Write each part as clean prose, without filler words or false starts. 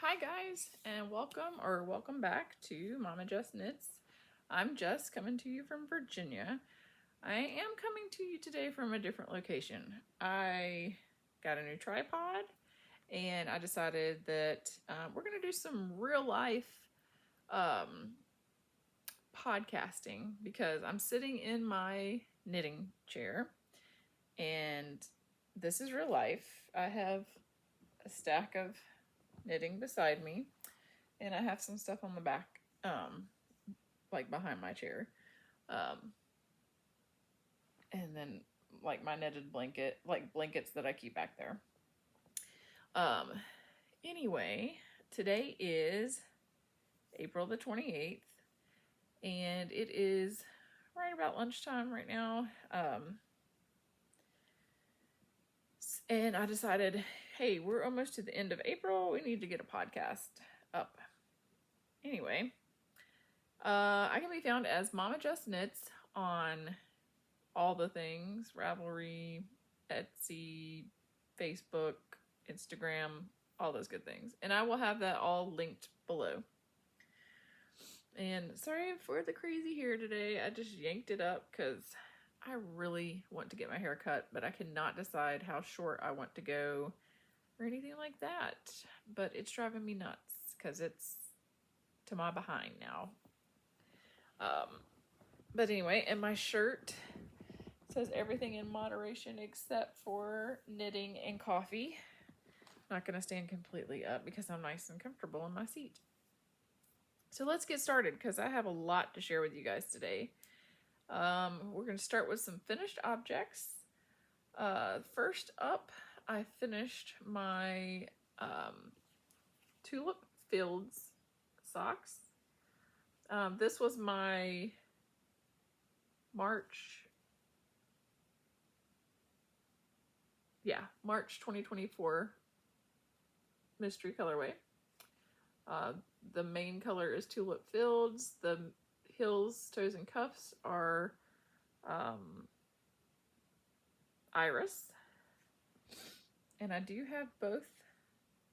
Hi guys, and welcome back to Momma Jess Knits. I'm Jess, coming to you from Virginia. I am coming to you today from a different location. I got a new tripod, and I decided that we're going to do some real life podcasting because I'm sitting in my knitting chair, and this is real life. I have a stack of knitting beside me, and I have some stuff on the back, like behind my chair, and then like my knitted blanket, like blankets that I keep back there. Anyway, today is April the 28th, and it is right about lunchtime right now. And I decided, hey, we're almost to the end of April. We need to get a podcast up. Anyway, I can be found as Momma Jess Knits on all the things: Ravelry, Etsy, Facebook, Instagram, all those good things. And I will have that all linked below. And sorry for the crazy hair today. I just yanked it up because I really want to get my hair cut, but I cannot decide how short I want to go or anything like that. But it's driving me nuts because it's to my behind now. But anyway, and my shirt says everything in moderation except for knitting and coffee. I'm not going to stand completely up because I'm nice and comfortable in my seat. So let's get started because I have a lot to share with you guys today. We're going to start with some finished objects. First up, I finished my Tulip Fields socks. This was my March 2024 mystery colorway. The main color is Tulip Fields. The heels, toes, and cuffs are Iris. And I do have both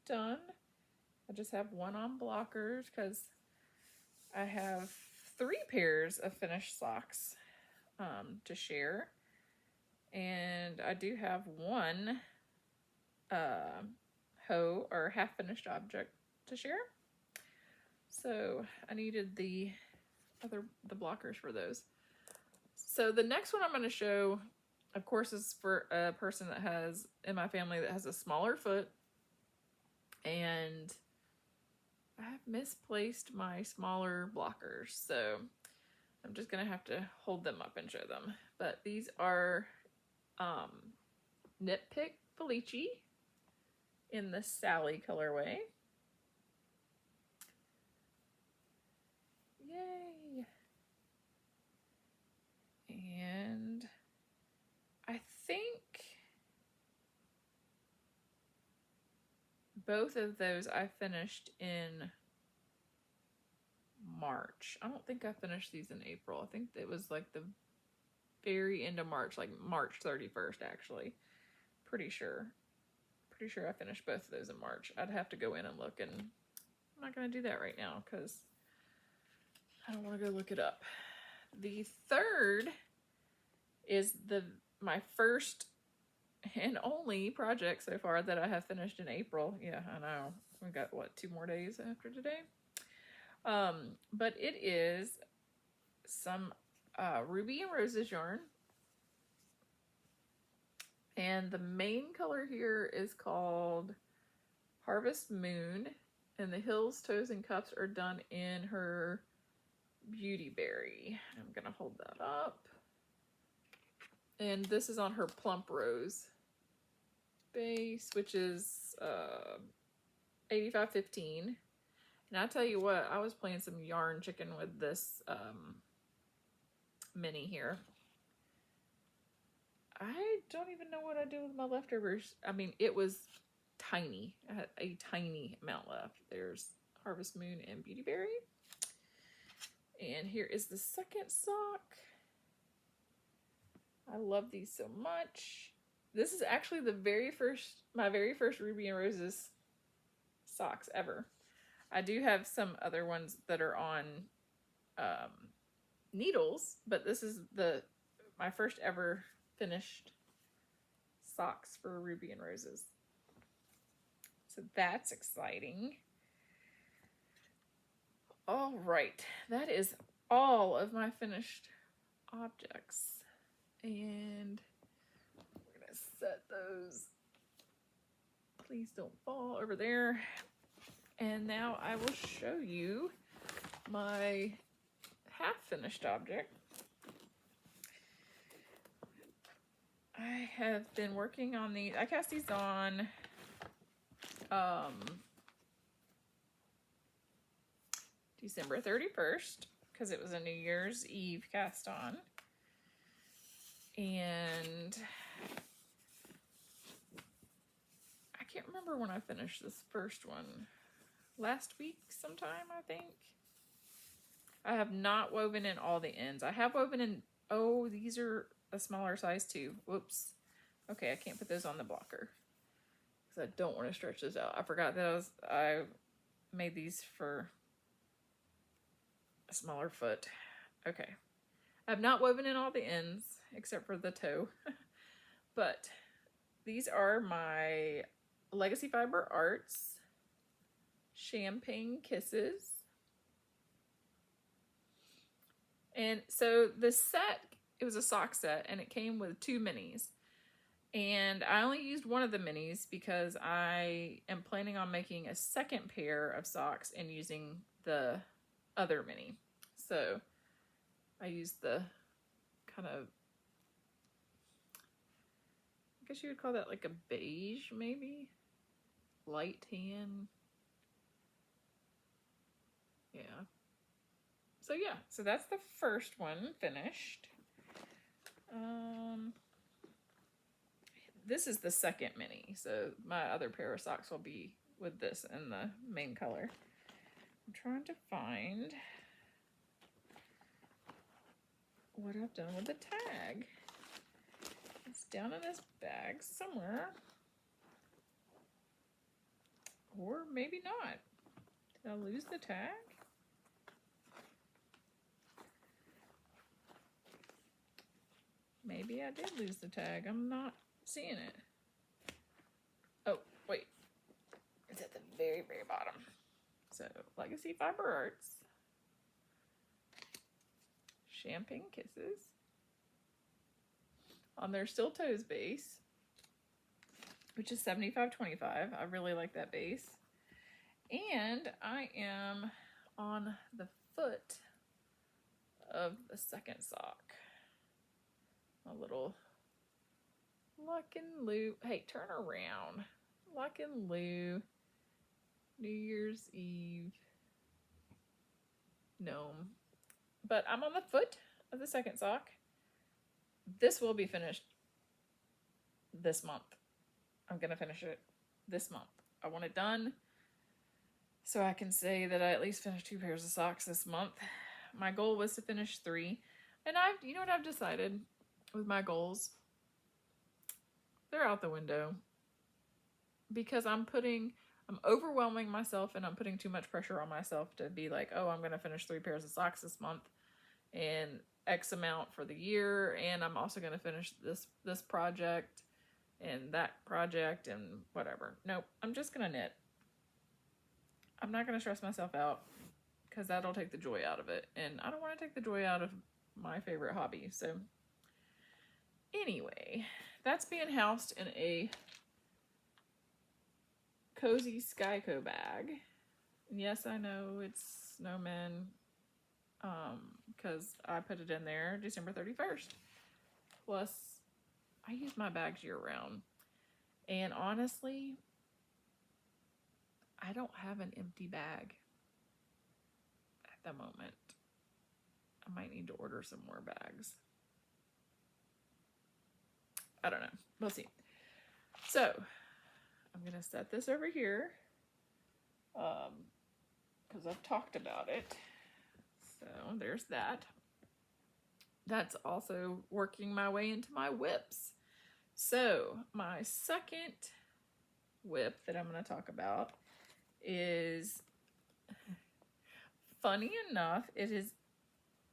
done. I just have one on blockers because I have 3 pairs of finished socks to share. And I do have one hoe or half finished object to share. So I needed the blockers for those. So the next one I'm going to show, of course, is for a person that has, in my family, that has a smaller foot. And I have misplaced my smaller blockers. So I'm just going to have to hold them up and show them. But these are Knit Pick Felici in the Sally colorway. Yay! And I think both of those I finished in March. I don't think I finished these in April. I think it was like the very end of March, like March 31st actually. Pretty sure I finished both of those in March. I'd have to go in and look, and I'm not going to do that right now because I don't want to go look it up. The third is my first and only project so far that I have finished in April. Yeah, I know. We got, what, 2 more days after today? But it is some Ruby and Roses yarn. And the main color here is called Harvest Moon. And the heels, toes, and cuffs are done in her Beauty Berry. I'm going to hold that up. And this is on her Plump Rose base, which is 8515. And I tell you what, I was playing some yarn chicken with this mini here. I don't even know what I did with my leftovers. I mean, it was tiny. I had a tiny amount left. There's Harvest Moon and Beauty Berry. And here is the second sock. I love these so much. This is actually my very first Ruby and Roses socks ever. I do have some other ones that are on needles, but this is my first ever finished socks for Ruby and Roses. So that's exciting. All right, that is all of my finished objects. And we're gonna set those, please don't fall, over there. And now I will show you my half-finished object. I have been working on these. I cast these on December 31st because it was a New Year's Eve cast on. And I can't remember when I finished this first one. Last week sometime, I think. I have not woven in all the ends. I have woven in, oh, these are a smaller size too. Whoops. Okay, I can't put those on the blocker because I don't want to stretch this out. I forgot that I made these for a smaller foot. Okay. I've not woven in all the ends except for the toe. But these are my Legacy Fiber Artz Champagne Kisses. And so the set, it was a sock set, and it came with 2 minis. And I only used one of the minis because I am planning on making a second pair of socks and using the other mini. So I used the kind of, I guess you would call that like a beige, maybe? Light tan. Yeah. So yeah, so that's the first one finished. This is the second mini, so my other pair of socks will be with this in the main color. I'm trying to find what I've done with the tag. It's down in this bag somewhere. Or maybe not. Did I lose the tag? Maybe I did lose the tag. I'm not seeing it. Oh, wait. It's at the very, very bottom. So, Legacy Fiber Arts. Champagne Kisses. On their Still Toes base, which is 75-25. I really like that base. And I am on the foot of the second sock. A little Lock and Lou. Hey, turn around. Lock and Lou. New Year's Eve. Gnome. But I'm on the foot of the second sock. This will be finished this month. I'm going to finish it this month. I want it done so I can say that I at least finished 2 pairs of socks this month. My goal was to finish 3. And you know what I've decided with my goals? They're out the window because I'm overwhelming myself and I'm putting too much pressure on myself to be like, oh, I'm going to finish 3 pairs of socks this month and X amount for the year. And I'm also going to finish this project and that project and whatever. Nope, I'm just going to knit. I'm not going to stress myself out because that'll take the joy out of it. And I don't want to take the joy out of my favorite hobby. So anyway, that's being housed in a cozy Skyco bag. And yes, I know it's snowmen because I put it in there December 31st. Plus, I use my bags year round. And honestly, I don't have an empty bag at the moment. I might need to order some more bags. I don't know. We'll see. So, I'm going to set this over here because I've talked about it. So, there's that. That's also working my way into my whips. So, my second whip that I'm going to talk about is Funny enough, it is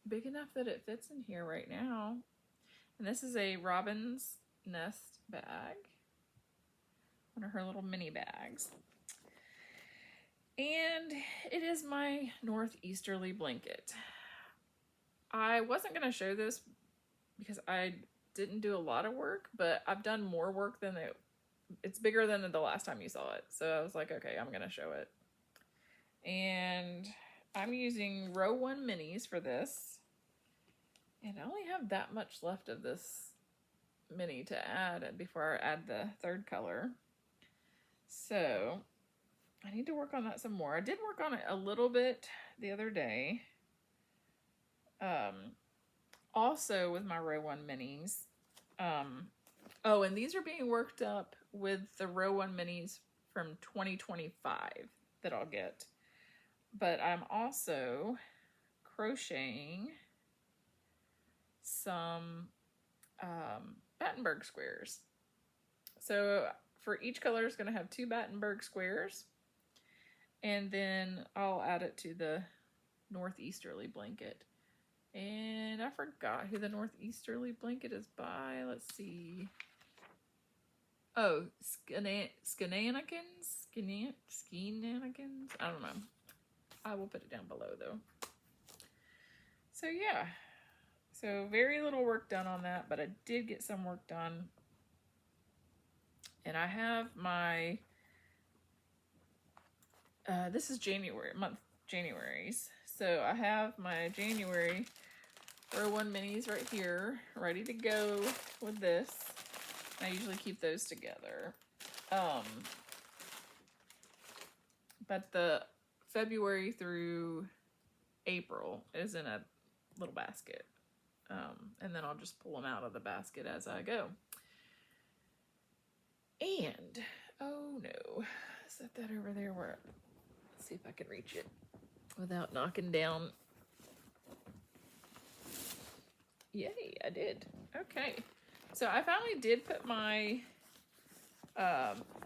big enough that it fits in here right now. And this is a Robin's Nest bag. One of her little mini bags. And it is my northeasterly blanket. I wasn't going to show this because I didn't do a lot of work, but I've done more work than it's bigger than the last time you saw it. So I was like, okay, I'm going to show it. And I'm using row 1 minis for this. And I only have that much left of this mini to add before I add the third color. So I need to work on that some more. I did work on it a little bit the other day. Also with my row 1 minis. Oh, and these are being worked up with the row 1 minis from 2025 that I'll get. But I'm also crocheting some Battenberg squares. So for each color is going to have 2 Battenberg squares. And then I'll add it to the northeasterly blanket. And I forgot who the northeasterly blanket is by. Let's see. Oh, Skenanikins? I don't know. I will put it down below though. So yeah. So very little work done on that, but I did get some work done. And I have my, this is January's. So I have my January row 1 minis right here, ready to go with this. I usually keep those together. But the February through April is in a little basket. And then I'll just pull them out of the basket as I go. And, oh no, set that over there where, let's see if I can reach it without knocking down. Yay, I did. Okay. So I finally did put my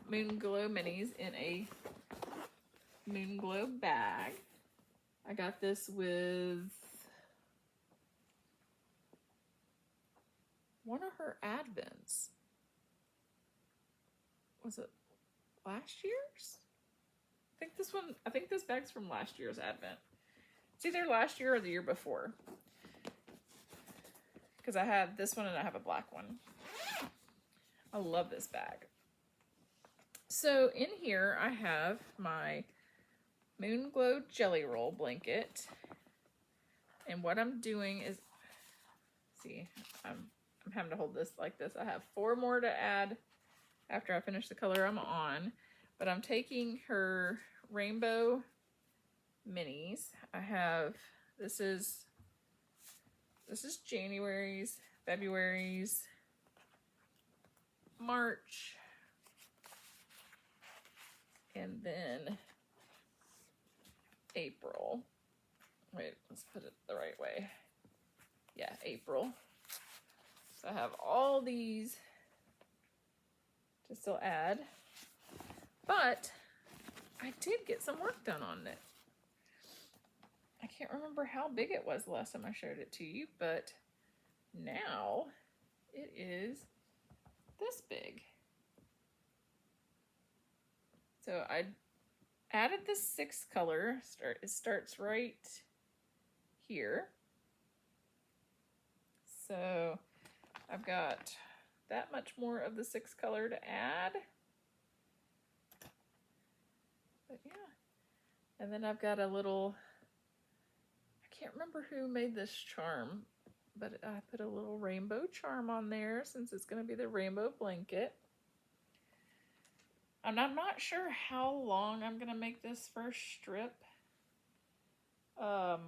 Moon Glow minis in a Moon Glow bag. I got this with one of her advents. Was it last year's? I think this bag's from last year's advent. It's either last year or the year before. Because I have this one and I have a black one. I love this bag. So in here I have my Moon Glow Jelly Roll blanket. And what I'm doing is, see, I'm having to hold this like this. I have 4 more to add after I finish the color I'm on. But I'm taking her rainbow minis. I have, this is January's, February's, March, and then April. Wait, let's put it the right way. Yeah, April. So I have all these to still add, but I did get some work done on it. I can't remember how big it was the last time I showed it to you, but now it is this big. So I added the 6th color. It starts right here. So I've got that much more of the 6th color to add. But yeah. And then I've got a little, I can't remember who made this charm, but I put a little rainbow charm on there since it's going to be the rainbow blanket. And I'm not sure how long I'm going to make this first strip. But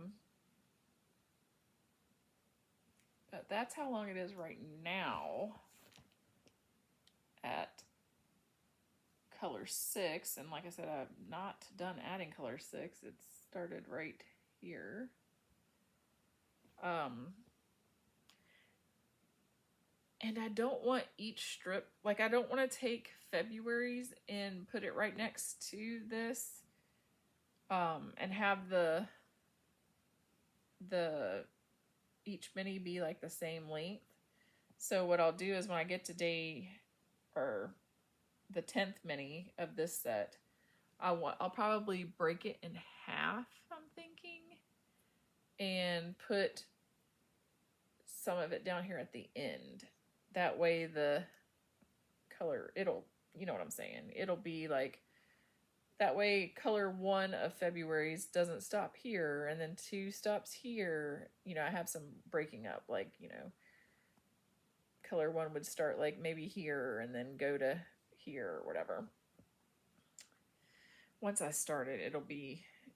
that's how long it is right now at color 6. And like I said, I've not done adding color 6. It started right here. And I don't want each strip, like I don't want to take February's and put it right next to this. and have the each mini be like the same length. So what I'll do is when I get to day, or the 10th mini of this set, I'll probably break it in half, I'm thinking, and put some of it down here at the end. That way the color, you know what I'm saying, it'll be like, that way color 1 of February's doesn't stop here and then 2 stops here. You know, I have some breaking up, like, you know, color 1 would start like maybe here and then go to here or whatever. Once I start it,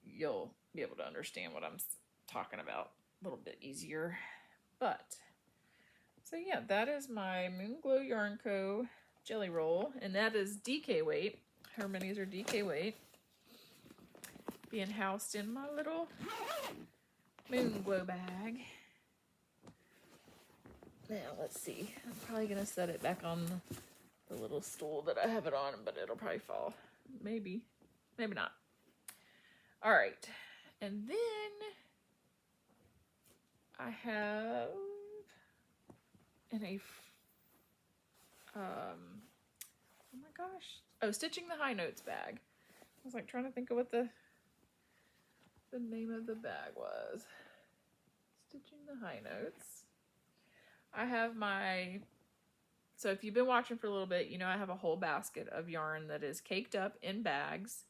you'll be able to understand what I'm talking about a little bit easier. But, so yeah, that is my Moonglow Yarn Co. Jelly Roll, and that is DK weight. Her minis are DK weight. Being housed in my little Moonglow bag. Now, let's see. I'm probably going to set it back on the little stool that I have it on, but it'll probably fall. Maybe. Maybe not. All right. And then I have in a, oh my gosh. Oh, Stitching the High Notes bag. I was like trying to think of what the name of the bag was. Stitching the High Notes. I have so if you've been watching for a little bit, you know I have a whole basket of yarn that is caked up in bags.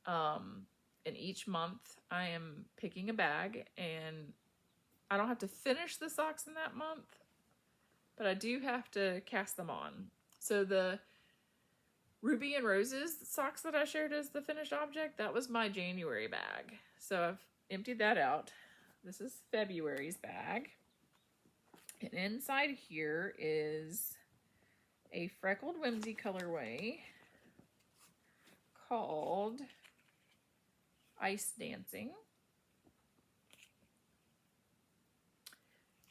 And each month I am picking a bag, and I don't have to finish the socks in that month, but I do have to cast them on. So the Ruby and Roses socks that I shared as the finished object, that was my January bag. So I've emptied that out. This is February's bag. And inside here is a Freckled Whimsy colorway called Ice Dancing.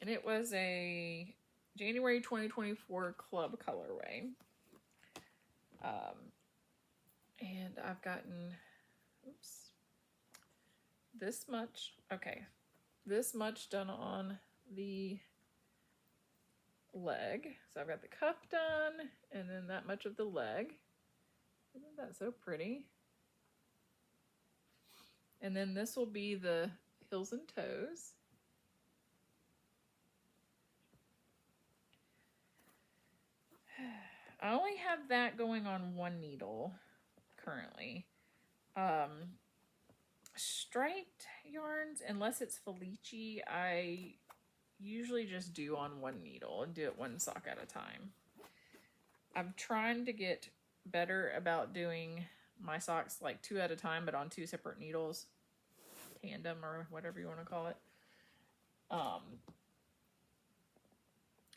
And it was a January 2024 club colorway. And I've gotten, this much, this much done on the leg. So I've got the cuff done, and then that much of the leg. Isn't that so pretty? And then this will be the heels and toes. I only have that going on one needle currently. Striped yarns, unless it's Felici, I usually just do on one needle and do it one sock at a time. I'm trying to get better about doing my socks like 2 at a time, but on 2 separate needles, tandem or whatever you want to call it.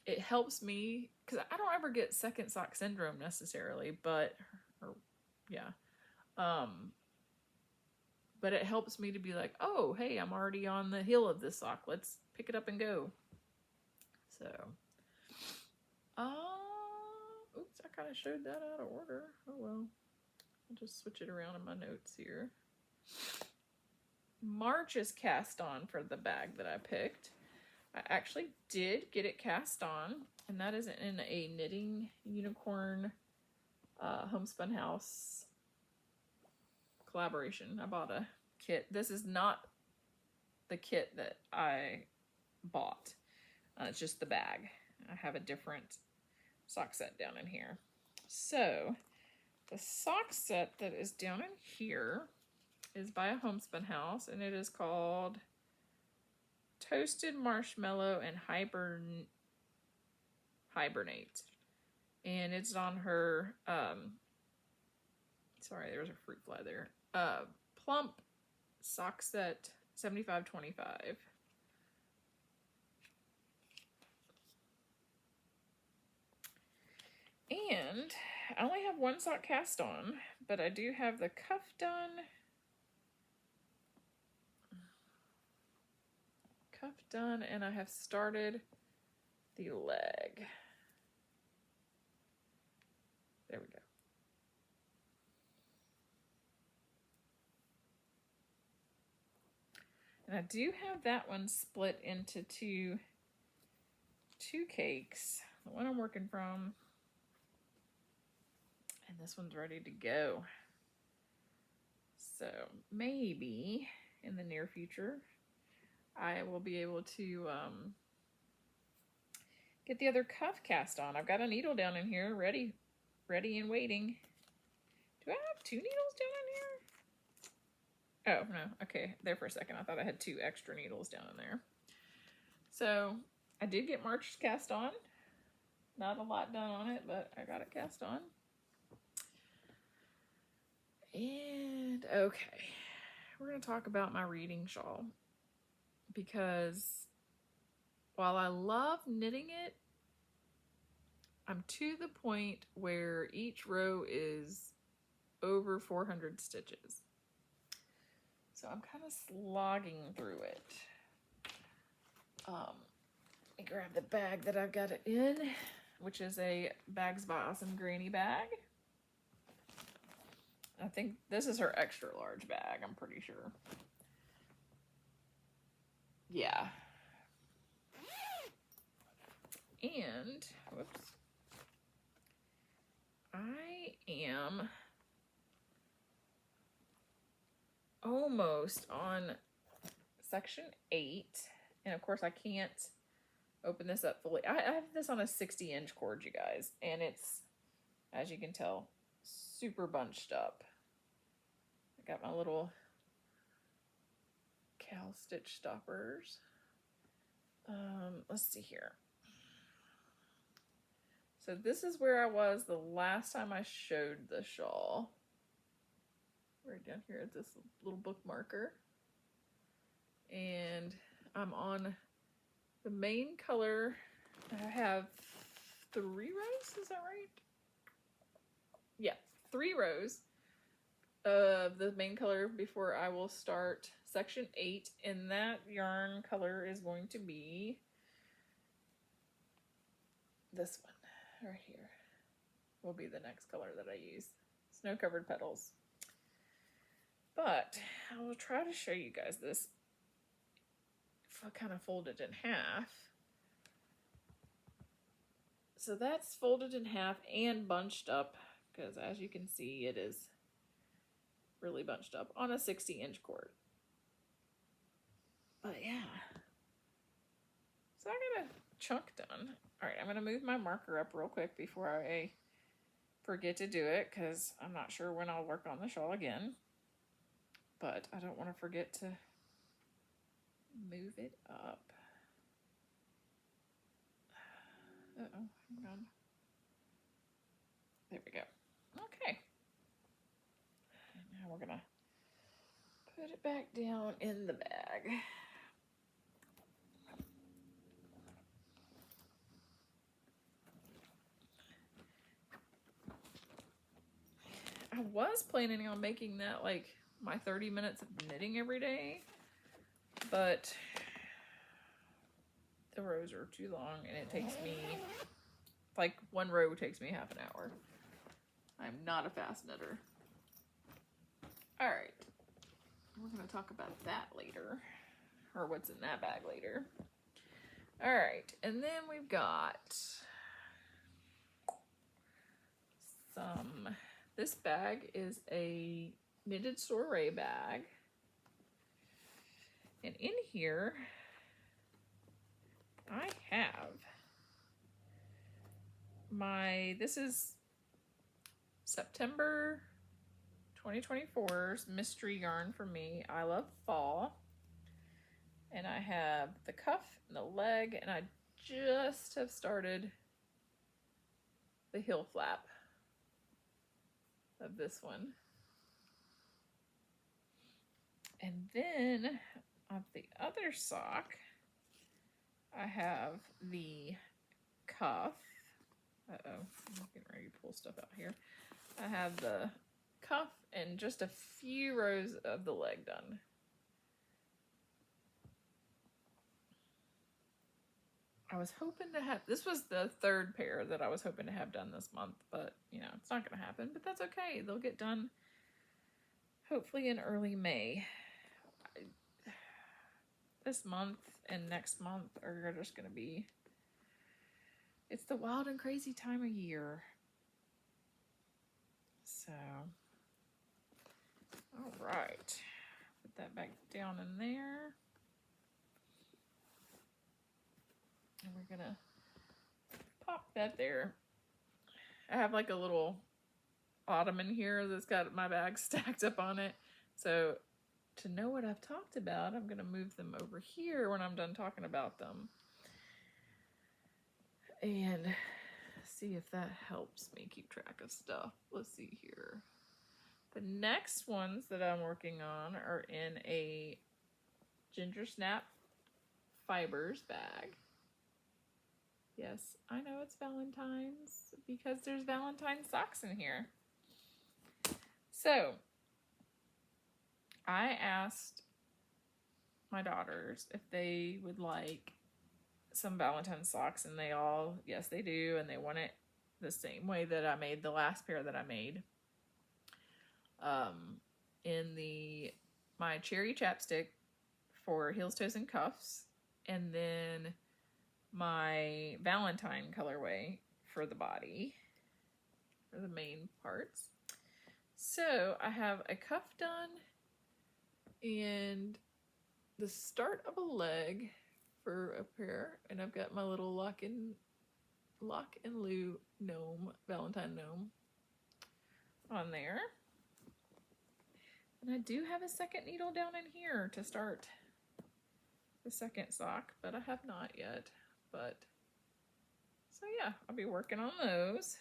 It helps me because I don't ever get second sock syndrome necessarily, but but it helps me to be like, oh, hey, I'm already on the heel of this sock. Let's pick it up and go. So, oops, I kind of showed that out of order. Oh, well. I'll just switch it around in my notes here. March is cast on for the bag that I picked. I actually did get it cast on, and that is in a Knitting Unicorn Homespun House collaboration. I bought a kit. This is not the kit that I bought. It's just the bag. I have a different sock set down in here. So the sock set that is down in here is by a Homespun House, and it is called Toasted Marshmallow and Hibernate. And it's on her, sorry, there was a fruit fly there. Plump sock set 7525. And I only have one sock cast on, but I do have the cuff done. Cuff done, and I have started the leg. There we go. And I do have that one split into two cakes. The one I'm working from. And this one's ready to go. So maybe in the near future, I will be able to get the other cuff cast on. I've got a needle down in here, ready and waiting. Do I have 2 needles down in here? Oh, no. Okay, there for a second. I thought I had 2 extra needles down in there. So I did get March's cast on. Not a lot done on it, but I got it cast on. And okay, we're going to talk about my reading shawl, because while I love knitting it, I'm to the point where each row is over 400 stitches. So I'm kind of slogging through it. Let me grab the bag that I've got it in, which is a Bags by Awesome Granny bag. I think this is her extra large bag, I'm pretty sure. Yeah. And, whoops. I am almost on section 8. And of course I can't open this up fully. I have this on a 60-inch cord, you guys. And it's, as you can tell, super bunched up. I got my little cow stitch stoppers. Let's see here. So this is where I was the last time I showed the shawl. Right down here at this little bookmarker. And I'm on the main color. I have 3 rows, is that right? Yeah, 3 rows of the main color before I will start section 8, and that yarn color is going to be this one right here. Will be the next color that I use. Snow Covered Petals. But I will try to show you guys this kind of folded in half. So that's folded in half and bunched up, because as you can see, it is really bunched up on a 60-inch cord. But yeah. So I got a chunk done. All right, I'm going to move my marker up real quick before I forget to do it, because I'm not sure when I'll work on the shawl again. But I don't want to forget to move it up. Uh-oh, hang on. There we go. Okay. And now we're going to put it back down in the bag. I was planning on making that like my 30 minutes of knitting every day, but the rows are too long and it takes me, like one row takes me half an hour. I'm not a fast knitter. All right, we're gonna talk about that later, or what's in that bag later. All right, and then we've got some, this bag is a knitted soiree bag. And in here, I have this is September 2024's mystery yarn for me. I love fall. And I have the cuff and the leg, and I just have started the heel flap of this one. And then on the other sock, I have the cuff. Uh-oh, I'm getting ready to pull stuff out here. I have the cuff and just a few rows of the leg done. I was hoping to have, this was the 3rd pair that I was hoping to have done this month, but you know, it's not going to happen, but that's okay. They'll get done hopefully in early May. this month and next month are just going to be, it's the wild and crazy time of year. So, all right. Put that back down in there. And we're going to pop that there. I have like a little ottoman here that's got my bag stacked up on it. So to know what I've talked about, I'm going to move them over here when I'm done talking about them. And see if that helps me keep track of stuff. Let's see here. The next ones that I'm working on are in a Ginger Snap Fibers bag. Yes, I know it's Valentine's because there's Valentine socks in here. So, I asked my daughters if they would like some Valentine socks, and they all, yes, they do, and they want it the same way that I made the last pair that I made. In my cherry chapstick for heels, toes, and cuffs, and then my Valentine colorway for the body, for the main parts. So I have a cuff done and the start of a leg for a pair, and I've got my little Lock and Lou gnome, Valentine gnome on there. And I do have a second needle down in here to start the second sock, but I have not yet. But so yeah, I'll be working on those.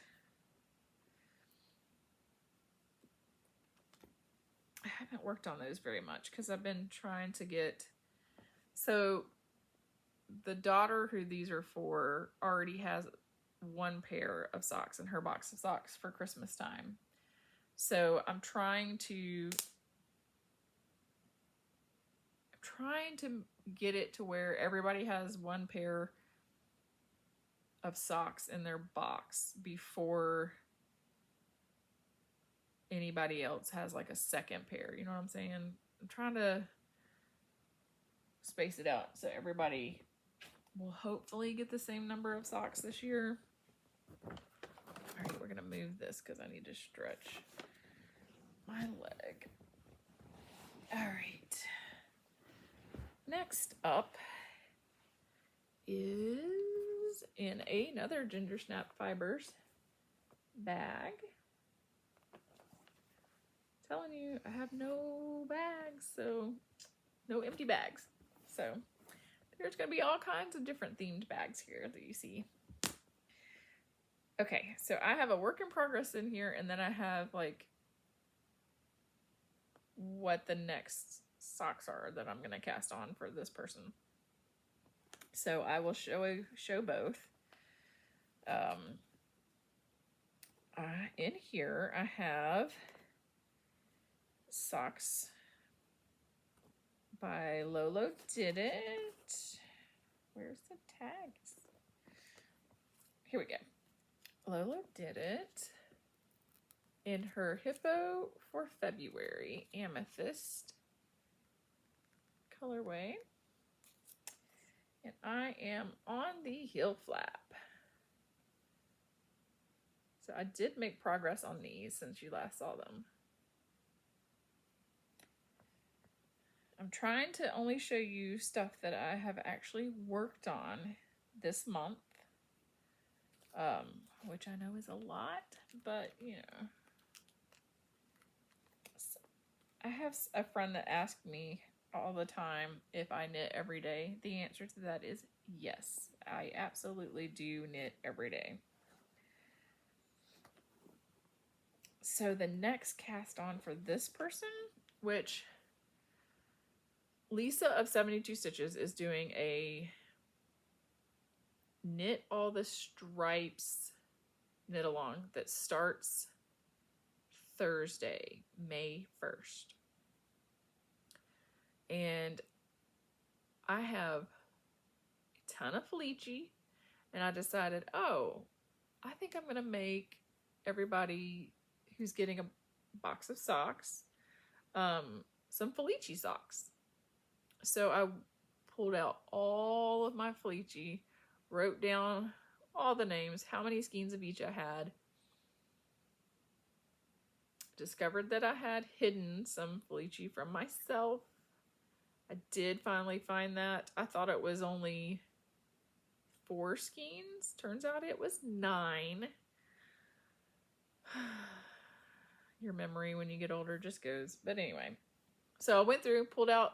I haven't worked on those very much because I've been trying to get, so the daughter who these are for already has one pair of socks in her box of socks for Christmas time. So I'm trying to get it to where everybody has one pair of socks in their box before anybody else has like a second pair. You know what I'm saying? I'm trying to space it out so everybody will hopefully get the same number of socks this year. All right, we're gonna move this because I need to stretch my leg. All right. Next up is in another Ginger Snap Fibers bag. Telling you, I have no bags, so no empty bags. So there's gonna be all kinds of different themed bags here that you see. Okay, so I have a work in progress in here, and then I have like what the next socks are that I'm gonna cast on for this person. So I will show both. In here I have socks by Lolodidit. Where's the tags? Here we go. Lolodidit in her Hippo for February amethyst colorway. And I am on the heel flap. So I did make progress on these since you last saw them. I'm trying to only show you stuff that I have actually worked on this month, which I know is a lot, but you know. So I have a friend that asks me all the time if I knit every day. The answer to that is yes. I absolutely do knit every day. So the next cast on for this person, which Lisa of 72 Stitches is doing a knit all the stripes knit along that starts Thursday, May 1st. And I have a ton of Felici, and I decided, oh, I think I'm going to make everybody who's getting a box of socks some Felici socks. So I pulled out all of my Felici, wrote down all the names, how many skeins of each I had. Discovered that I had hidden some Felici from myself. I did finally find that. I thought it was only 4 skeins. Turns out it was 9. Your memory when you get older just goes. But anyway, so I went through, pulled out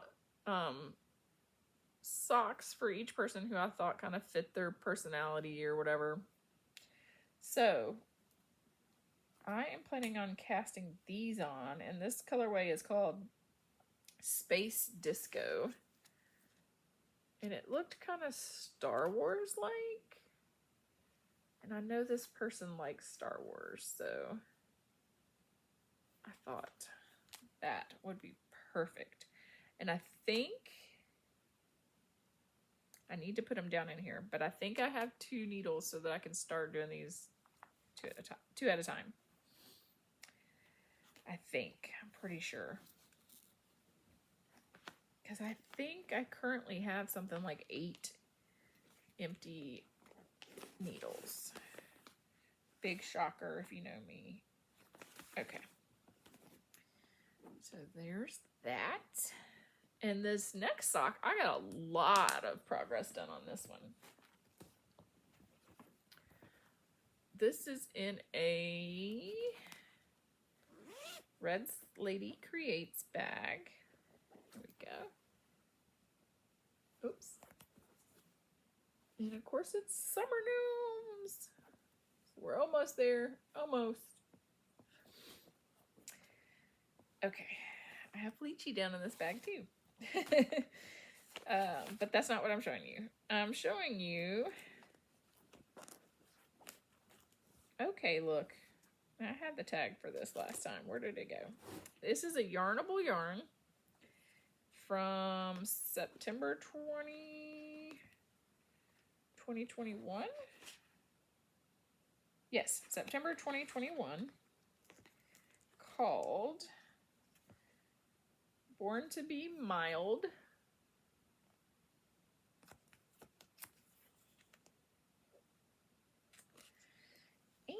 socks for each person who I thought kind of fit their personality or whatever. So I am planning on casting these on, and this colorway is called Space Disco. And it looked kind of Star Wars like. And I know this person likes Star Wars, so I thought that would be perfect. And I think I need to put them down in here, but I think I have 2 needles so that I can start doing these 2 at a time. I think, I'm pretty sure. Because I think I currently have something like 8 empty needles. Big shocker if you know me. Okay. So there's that. And this next sock, I got a lot of progress done on this one. This is in a Red Lady Creates bag. There we go. Oops. And of course it's Summer Gnomes. We're almost there. Almost. Okay. I have Felici down in this bag too. But that's not what I'm showing you. I'm showing you... Okay, look. I had the tag for this last time. Where did it go? This is a Yarnable yarn from September 2021. Yes, September 2021. Called Born to be Mild.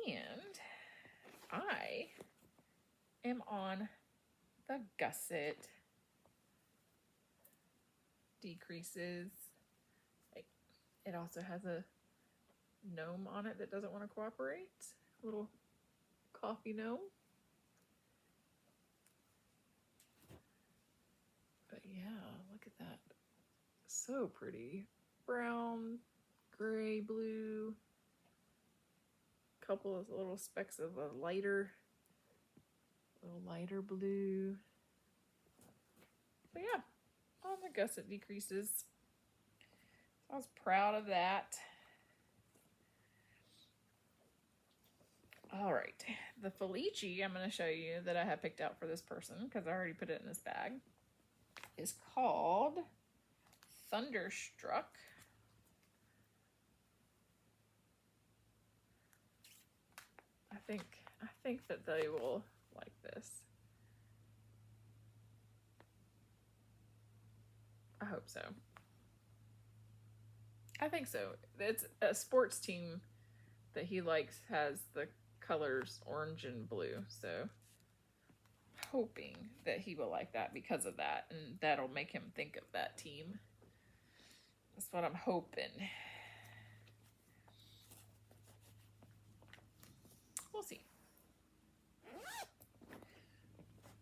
And I am on the gusset decreases. It also has a gnome on it that doesn't want to cooperate. A little coffee gnome. But yeah, look at that. So pretty. Brown, gray, blue. Couple of little specks of a lighter blue. But yeah, on the gusset decreases. I was proud of that. All right, the Felici I'm going to show you that I have picked out for this person because I already put it in this bag is called Thunderstruck. I think that they will like this. I hope so. I think so. It's a sports team that he likes has the colors orange and blue, so hoping that he will like that because of that, and that'll make him think of that team. That's what I'm hoping. We'll see.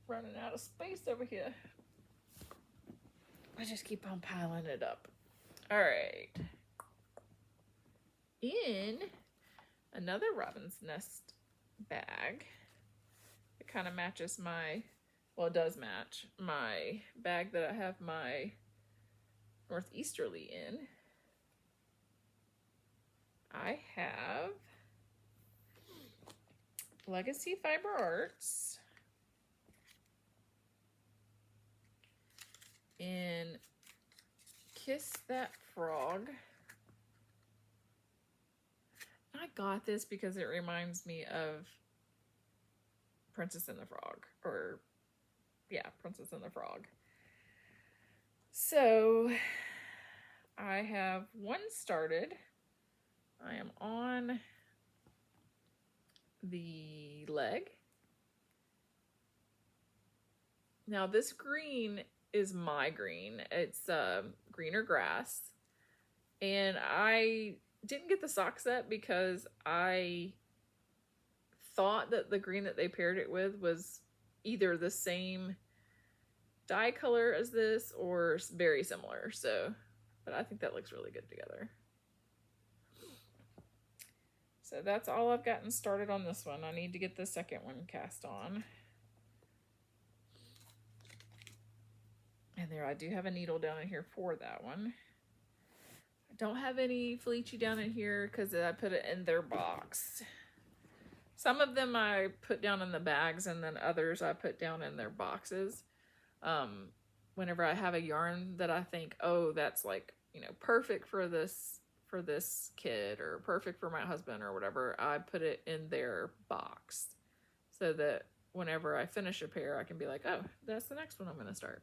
Running out of space over here. I just keep on piling it up. All right. In another Robin's Nest bag, it kind of matches my, well, it does match my bag that I have my Northeasterly in. I have Legacy Fiber Arts in Kiss That Frog. I got this because it reminds me of Princess and the Frog, or yeah, Princess and the Frog. So I have one started. I am on the leg. Now this green is my green. It's greener grass. And I didn't get the sock set because I thought that the green that they paired it with was either the same dye color as this or very similar. So, but I think that looks really good together. So that's all I've gotten started on this one. I need to get the second one cast on. And there, I do have a needle down in here for that one. I don't have any Felici down in here because I put it in their box. Some of them I put down in the bags, and then others I put down in their boxes. Whenever I have a yarn that I think, oh, that's like, you know, perfect for this kid or perfect for my husband or whatever, I put it in their box so that whenever I finish a pair, I can be like, oh, that's the next one I'm going to start.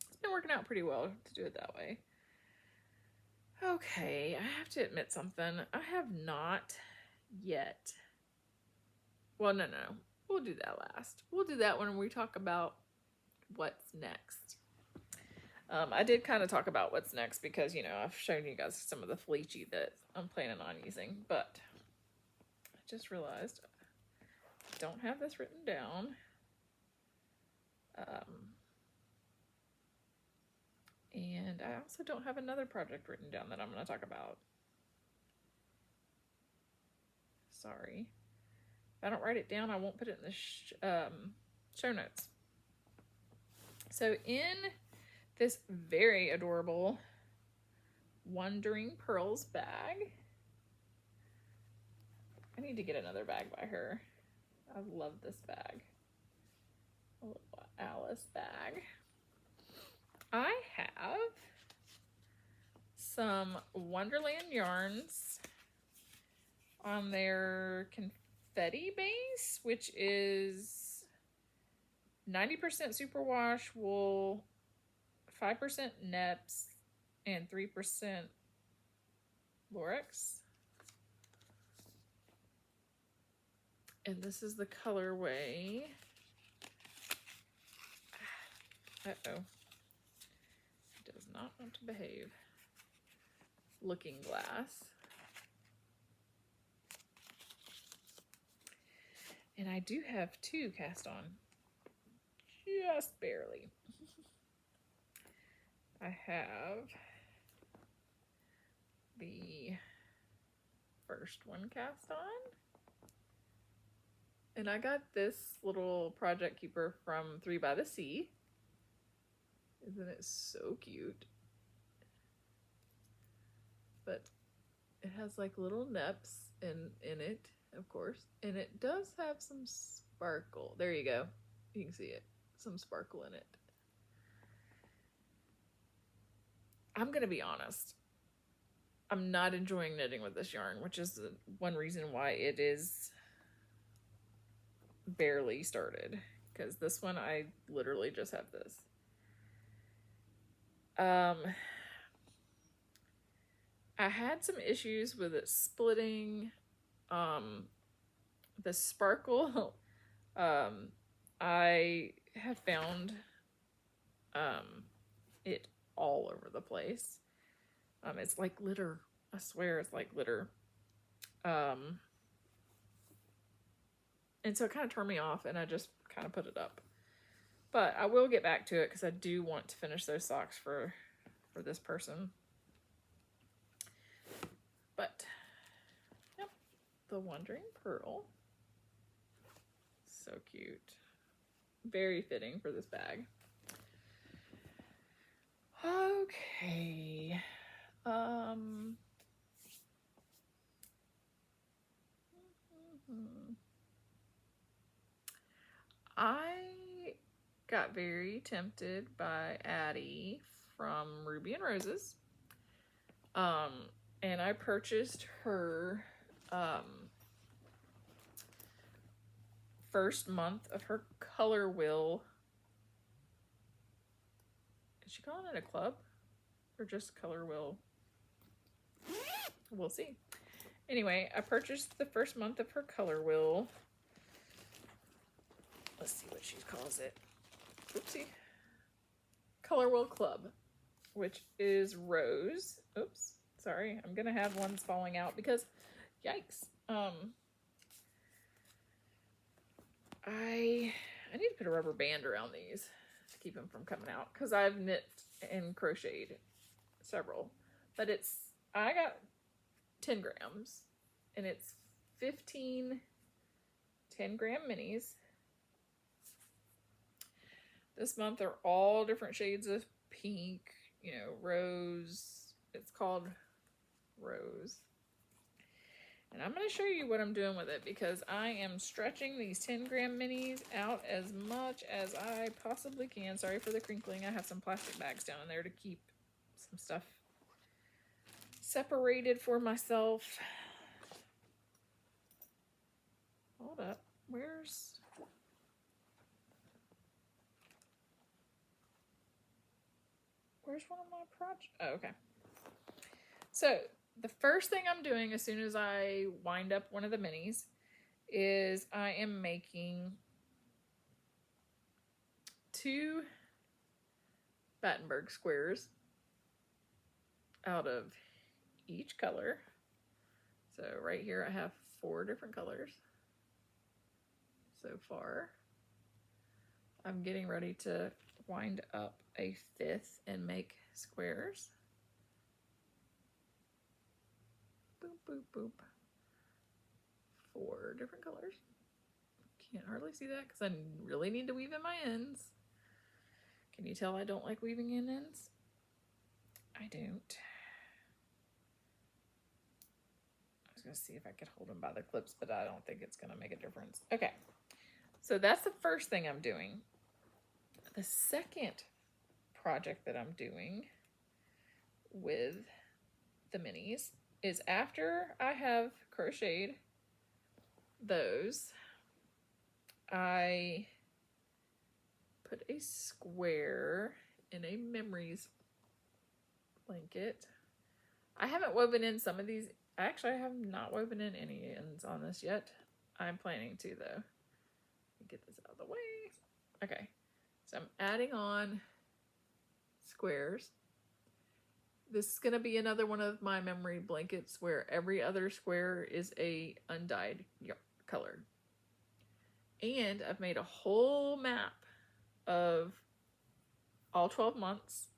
It's been working out pretty well to do it that way. Okay, I have to admit something. I have not yet. Well, no. We'll do that last. We'll do that when we talk about what's next. I did kind of talk about what's next because, you know, I've shown you guys some of the Felici that I'm planning on using, but I just realized I don't have this written down. And I also don't have another project written down that I'm going to talk about. Sorry. If I don't write it down, I won't put it in the show notes. So in this very adorable Wandering Pearls bag, I need to get another bag by her. I love this bag. A little Alice bag. I have some Wonderland yarns on their confetti base, which is 90% superwash wool, 5% neps, and 3% Lorex. And this is the colorway. Uh-oh. It does not want to behave. Looking Glass. And I do have two cast on. Just barely. I have the first one cast on. And I got this little project keeper from 3 by the Sea. Isn't it so cute? But it has like little neps in it, of course. And it does have some sparkle. There you go. You can see it. Some sparkle in it. I'm going to be honest. I'm not enjoying knitting with this yarn, which is one reason why it is barely started. Because this one, I literally just have this. I had some issues with it splitting. The sparkle, I have found it all over the place. It's like glitter. I swear it's like glitter. And so it kind of turned me off, and I just kind of put it up. But I will get back to it because I do want to finish those socks for this person. But, yep, the Wandering Pearl. So cute. Very fitting for this bag. Okay. I got very tempted by Addie from Ruby and Roses. And I purchased her first month of her Color Wheel. Is she calling it a club? or just color wheel. We'll see. Anyway, I purchased the first month of her color wheel. Let's see what she calls it. Oopsie. Color Wheel Club, which is rose. Oops, sorry. I'm gonna have ones falling out because, yikes. I need to put a rubber band around these to keep them from coming out because I've knit and crocheted several, but I got 10 grams and it's 15 10-gram minis. This month are all different shades of pink, you know, rose. It's called Rose. And I'm going to show you what I'm doing with it because I am stretching these 10-gram minis out as much as I possibly can. Sorry for the crinkling. I have some plastic bags down in there to keep some stuff separated for myself. Hold up. Where's one of my projects? Oh, okay. So the first thing I'm doing as soon as I wind up one of the minis is I am making 2 Battenberg squares out of each color. So right here I have 4 different colors so far. I'm getting ready to wind up a 5th and make squares. Boop, boop, boop. 4 different colors. Can't hardly see that because I really need to weave in my ends. Can you tell I don't like weaving in ends? I don't. I was going to see if I could hold them by the clips, but I don't think it's going to make a difference. Okay, so that's the first thing I'm doing. The second project that I'm doing with the minis is after I have crocheted those, I put a square in a memories blanket. I haven't woven in some of these. Actually, I have not woven in any ends on this yet. I'm planning to, though. Get this out of the way. Okay, so I'm adding on squares. This is going to be another one of my memory blankets where every other square is a undyed color. And I've made a whole map of all 12 months.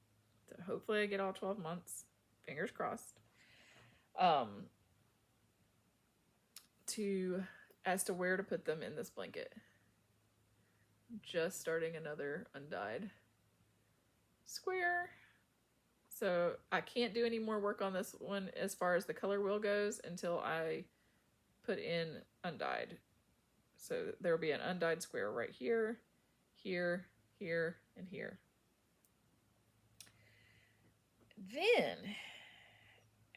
So hopefully I get all 12 months. Fingers crossed. As to where to put them in this blanket. Just starting another undyed square. So I can't do any more work on this one as far as the color wheel goes until I put in undyed. So there will be an undyed square right here, here, here, and here. Then,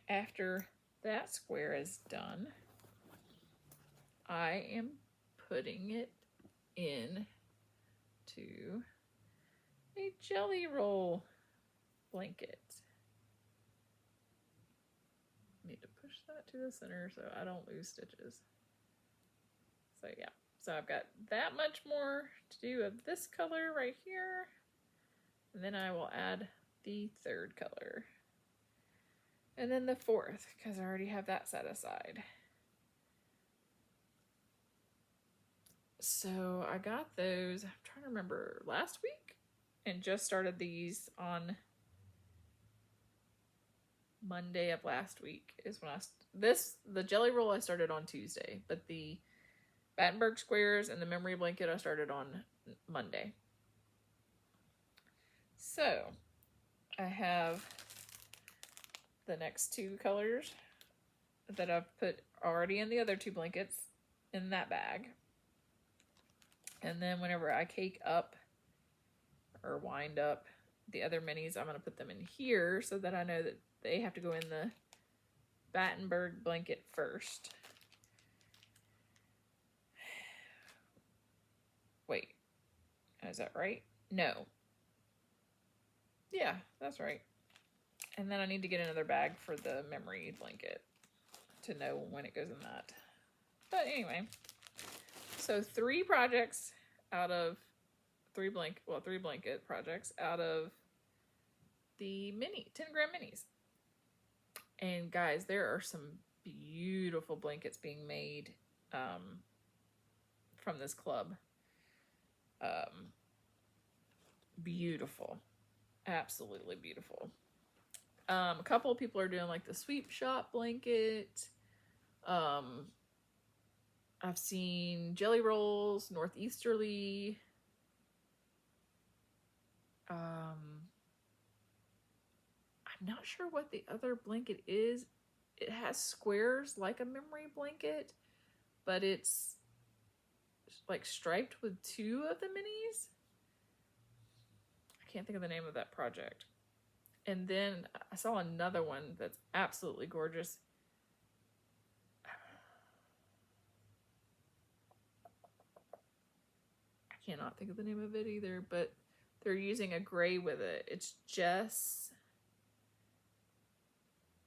after that square is done, I am putting it in to a jelly roll blanket. Need to push that to the center so I don't lose stitches. So yeah, so I've got that much more to do of this color right here. And then I will add the 3rd color. And then the 4th, because I already have that set aside. So I got those, I'm trying to remember, last week? And just started these on Monday of last week is when the jelly roll I started on Tuesday, but the Battenberg squares and the memory blanket I started on Monday. So I have the next 2 colors that I've put already in the other 2 blankets in that bag. And then whenever I cake up or wind up the other minis, I'm going to put them in here so that I know that they have to go in the Battenberg blanket first. Wait, is that right? No. Yeah, that's right. And then I need to get another bag for the memory blanket to know when it goes in that. But anyway, so 3 projects out of 3 blanket projects out of the 10-gram minis. And guys, there are some beautiful blankets being made from this club. Beautiful. Absolutely beautiful. A couple of people are doing like the sweep shop blanket. I've seen Jelly Rolls, Northeasterly. I'm not sure what the other blanket is. It has squares like a memory blanket, but it's like striped with 2 of the minis. I can't think of the name of that project. And then I saw another one that's absolutely gorgeous. I cannot think of the name of it either, but they're using a gray with it. It's Jess.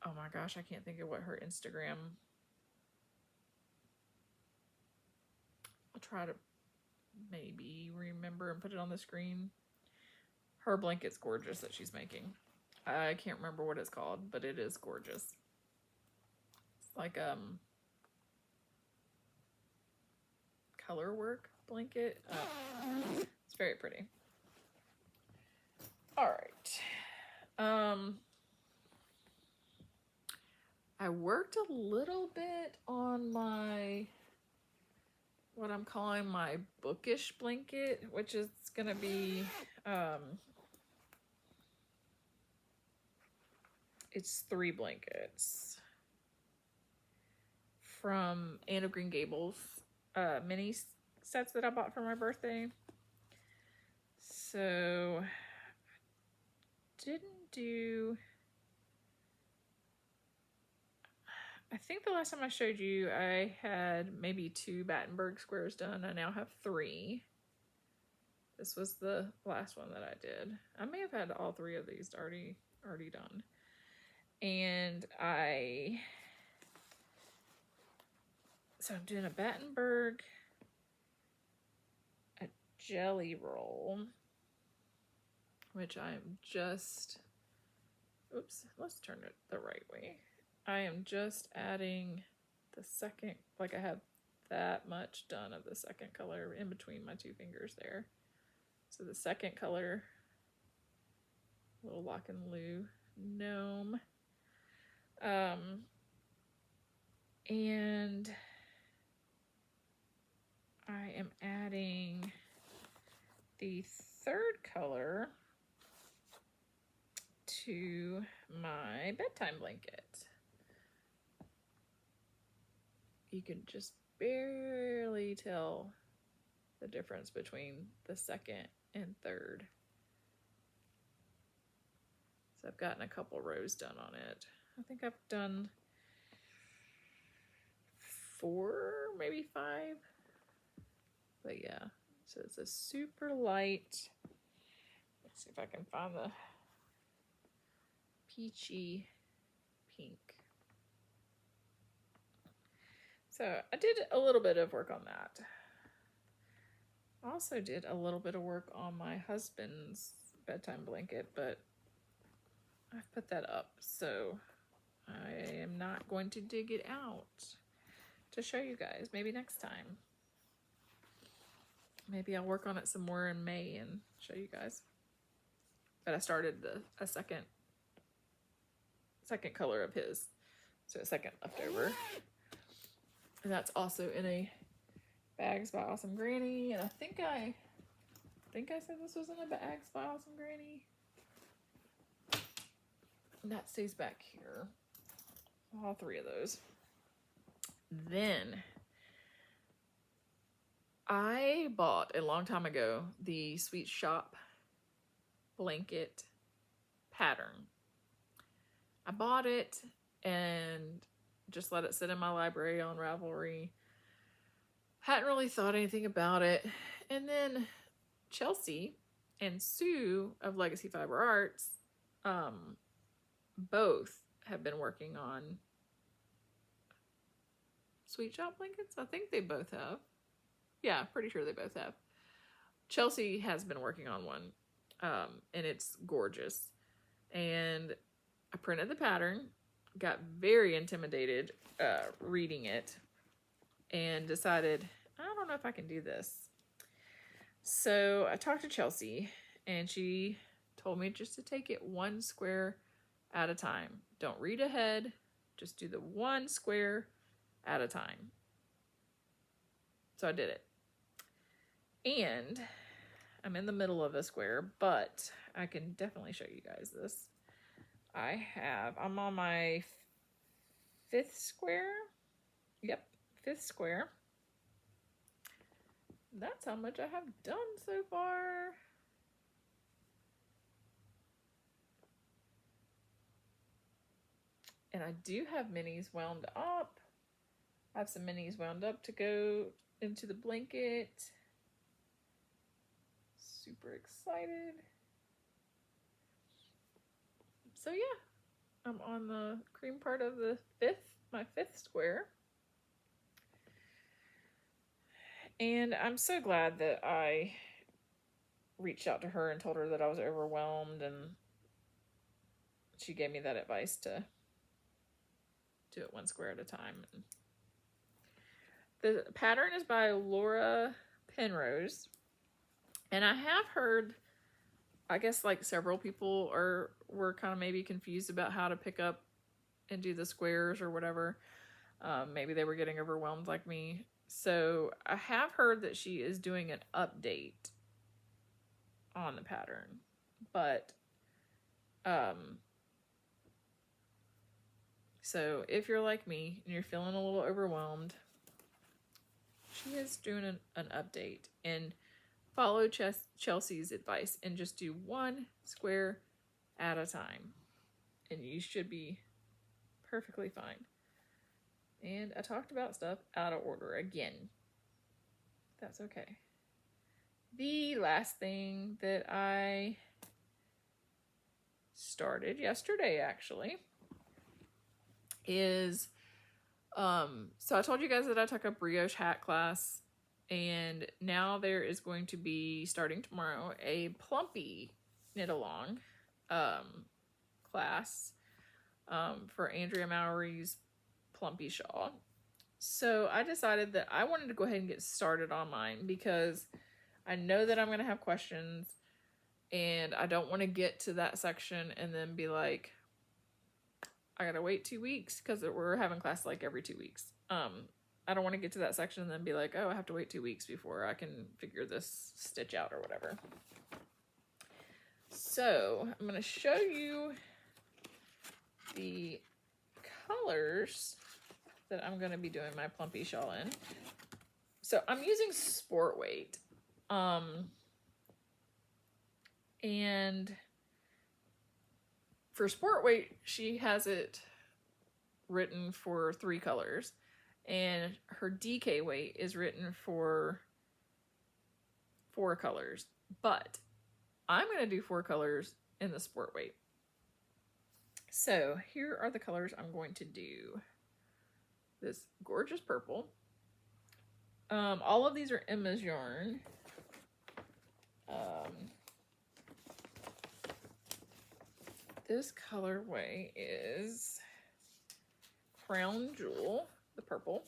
Oh my gosh, I can't think of what her Instagram. I'll try to maybe remember and put it on the screen. Her blanket's gorgeous that she's making. I can't remember what it's called, but it is gorgeous. It's like color work blanket. It's very pretty. All right. I worked a little bit on my, what I'm calling my bookish blanket, which is gonna be, it's 3 blankets from Anne of Green Gables mini sets that I bought for my birthday. So didn't do, I think the last time I showed you, I had maybe 2 Battenberg squares done. I now have 3. This was the last one that I did. I may have had all 3 of these already done. And so I'm doing a Battenberg, a jelly roll, which I'm just, oops, let's turn it the right way. I am just adding the second, like I have that much done of the second color in between my 2 fingers there. So the second color, little Lock and Lou gnome. And I am adding the 3rd color to my bedtime blanket. You can just barely tell the difference between the 2nd and 3rd. So I've gotten a couple rows done on it. I think I've done 4, maybe 5. But yeah, so it's a super light. Let's see if I can find the peachy pink. So I did a little bit of work on that. I also did a little bit of work on my husband's bedtime blanket, but I've put that up, so I am not going to dig it out to show you guys. Maybe next time. Maybe I'll work on it some more in May and show you guys. But I started a second color of his, so a second leftover. And that's also in a Bags by Awesome Granny. And I think I said this was in a Bags by Awesome Granny. And that stays back here. All 3 of those. Then I bought a long time ago the Sweet Shop blanket pattern. I bought it and just let it sit in my library on Ravelry. Hadn't really thought anything about it. And then Chelsea and Sue of Legacy Fiber Arts both have been working on sweet shop blankets. I think they both have. Yeah, pretty sure they both have. Chelsea has been working on one, and it's gorgeous. And I printed the pattern, got very intimidated reading it, and decided, I don't know if I can do this. So I talked to Chelsea, and she told me just to take it one square at a time. Don't read ahead, just do the one square at a time. So I did it. And I'm in the middle of a square, but I can definitely show you guys this. I'm on my 5th square. Yep, 5th square. That's how much I have done so far. And I do have minis wound up. I have some minis wound up to go into the blanket. Super excited. So yeah, I'm on the cream part of the my 5th square. And I'm so glad that I reached out to her and told her that I was overwhelmed, and she gave me that advice to do it one square at a time. The pattern is by Laura Penrose, and I have heard, I guess like several people were kind of maybe confused about how to pick up and do the squares or whatever. Maybe they were getting overwhelmed like me. So I have heard that she is doing an update on the pattern, but so if you're like me and you're feeling a little overwhelmed, she is doing an update, and follow Chelsea's advice and just do one square at a time, and you should be perfectly fine. And I talked about stuff out of order again. That's okay. The last thing that I started yesterday, actually, is so I told you guys that I took a brioche hat class, and now there is going to be, starting tomorrow, a plumpy knit along class for Andrea Mowry's Plumpy Shawl. So I decided that I wanted to go ahead and get started on mine because I know that I'm going to have questions, and I don't want to get to that section and then be like, I gotta wait 2 weeks because we're having class like every 2 weeks. I don't want to get to that section and then be like, oh, I have to wait 2 weeks before I can figure this stitch out or whatever. So I'm going to show you the colors that I'm going to be doing my Plumpy Shawl in. So I'm using Sport Weight. And for Sport Weight, she has it written for 3 colors. And her DK weight is written for 4 colors. But I'm going to do 4 colors in the Sport Weight. So here are the colors I'm going to do. This gorgeous purple. All of these are Emma's yarn. This colorway is Crown Jewel, the purple.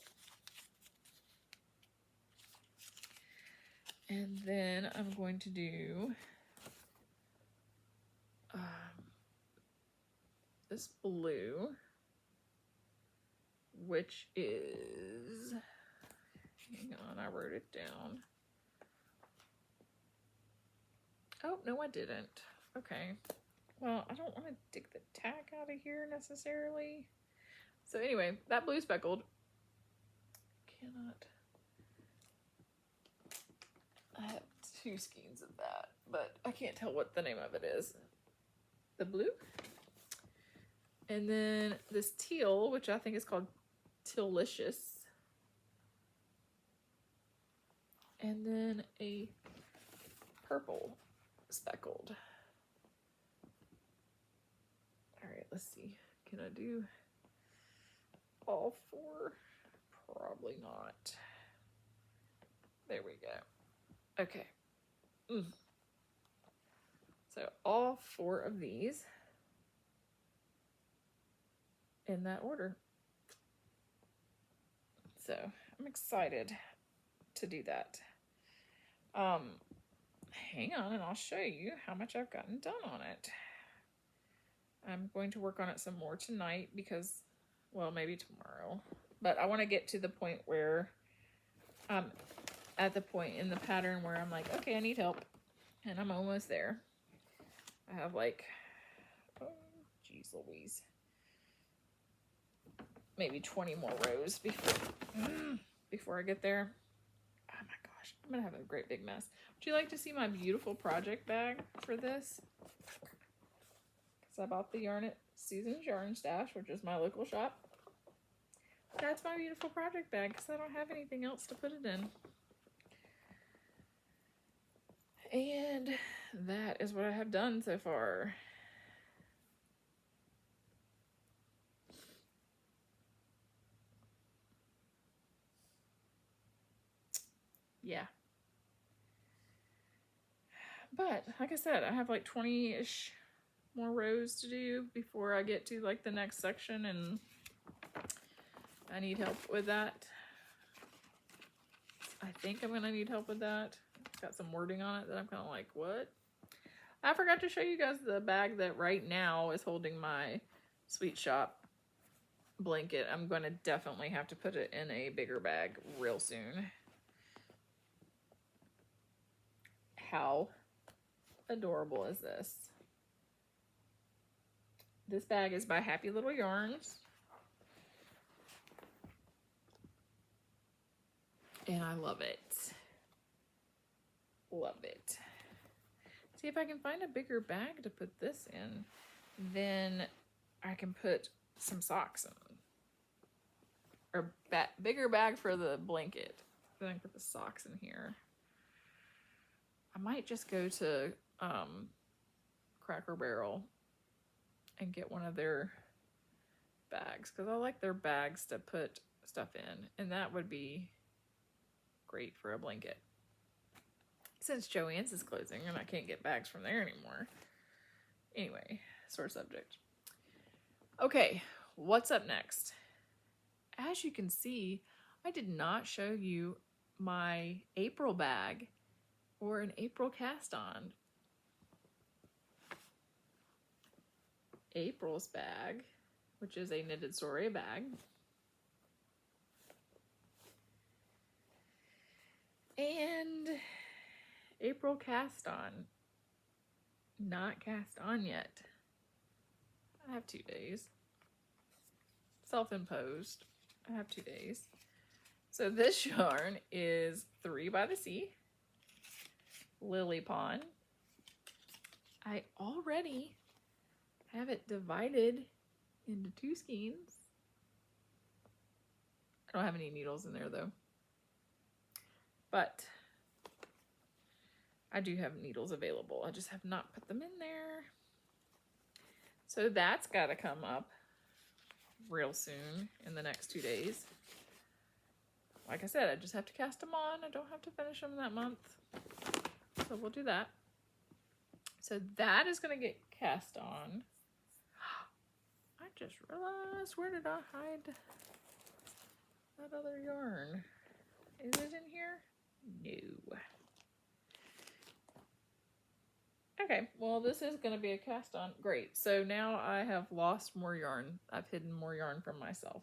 And then I'm going to do this blue, which is, hang on, I wrote it down. Oh, no, I didn't. Okay. Well, I don't want to dig the tack out of here necessarily. So anyway, that blue speckled. I have 2 skeins of that, but I can't tell what the name of it is. The blue. And then this teal, which I think is called Tealicious. And then a purple speckled. All right, let's see. Can I do all 4? Probably not. There we go. Okay. So all 4 of these in that order. So I'm excited to do that. Hang on and I'll show you how much I've gotten done on it. I'm going to work on it some more tonight because, well, maybe tomorrow. But I want to get to the point where I'm at the point in the pattern where I'm like, okay, I need help. And I'm almost there. I have like, oh, geez Louise. Maybe 20 more rows before I get there. Oh my gosh, I'm going to have a great big mess. Would you like to see my beautiful project bag for this? Because I bought the Yarn It Susan's Yarn Stash, which is my local shop. That's my beautiful project bag because I don't have anything else to put it in. And that is what I have done so far. Yeah. But like I said, I have like 20-ish more rows to do before I get to like the next section, and I need help with that. I think I'm gonna need help with that. It's got some wording on it that I'm kind of like, what? I forgot to show you guys the bag that right now is holding my Sweet Shop blanket. I'm gonna definitely have to put it in a bigger bag real soon. How adorable is this? This bag is by Happy Little Yarns. And I love it. Love it. See if I can find a bigger bag to put this in. Then I can put some socks in. Or bigger bag for the blanket. Then I can put the socks in here. I might just go to Cracker Barrel and get one of their bags, because I like their bags to put stuff in, and that would be great for a blanket. Since Joann's is closing and I can't get bags from there anymore. Anyway, sore subject. Okay, what's up next? As you can see, I did not show you my April bag or an April cast on. April's bag, which is a knitted soiree bag. And April cast on. Not cast on yet. I have 2 days. Self-imposed. I have 2 days. So this yarn is 3 by the Sea. Lily Pond. I already have it divided into 2 skeins. I don't have any needles in there though. But I do have needles available. I just have not put them in there. So that's got to come up real soon in the next 2 days. Like I said, I just have to cast them on. I don't have to finish them that month. So we'll do that. So that is going to get cast on. I just realized, where did I hide that other yarn? Is it in here? No. Okay, well this is going to be a cast on. Great. So now I have lost more yarn. I've hidden more yarn from myself.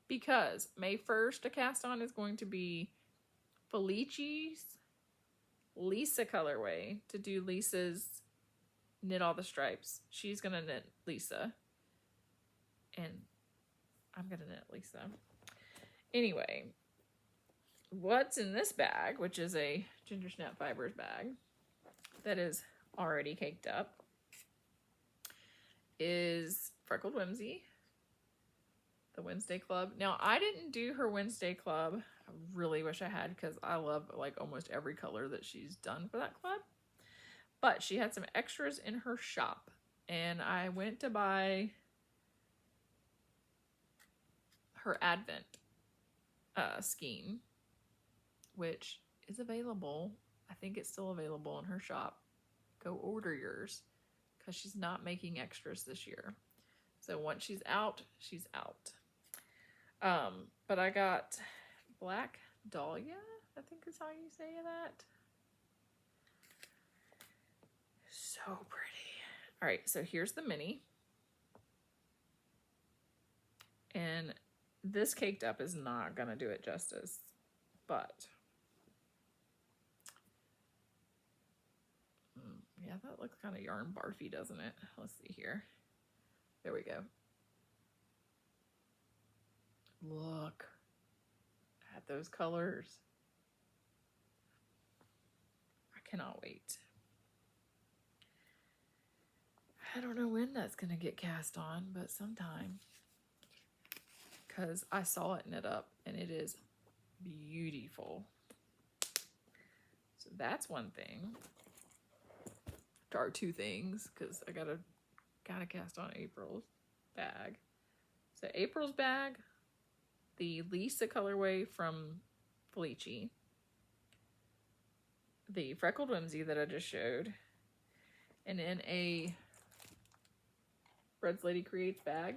Because May 1st, a cast on is going to be Felici's Lisa colorway, to do Lisa's Knit All the Stripes. She's going to knit Lisa. And I'm going to knit Lisa. Anyway, what's in this bag, which is a Ginger Snap Fibers bag that is already caked up, is Freckled Whimsy, the Wednesday Club. Now, I didn't do her Wednesday Club. I really wish I had, because I love like almost every color that she's done for that club. But she had some extras in her shop, and I went to buy her Advent skein, which is available. I think it's still available in her shop. Go order yours, because she's not making extras this year. So once she's out, she's out. But I got Black Dahlia, I think is how you say that. So pretty. All right, so here's the mini. And this caked up is not gonna do it justice, but yeah, that looks kind of yarn barfy, doesn't it? Let's see here. There we go. Look at those colors. I cannot wait. I don't know when that's going to get cast on, but sometime. Because I saw it knit up and it is beautiful. So that's one thing. There are two things, because I gotta cast on April's bag. So April's bag, the Lisa colorway from Felici, the Freckled Whimsy that I just showed, and in a Red's Lady Creates bag,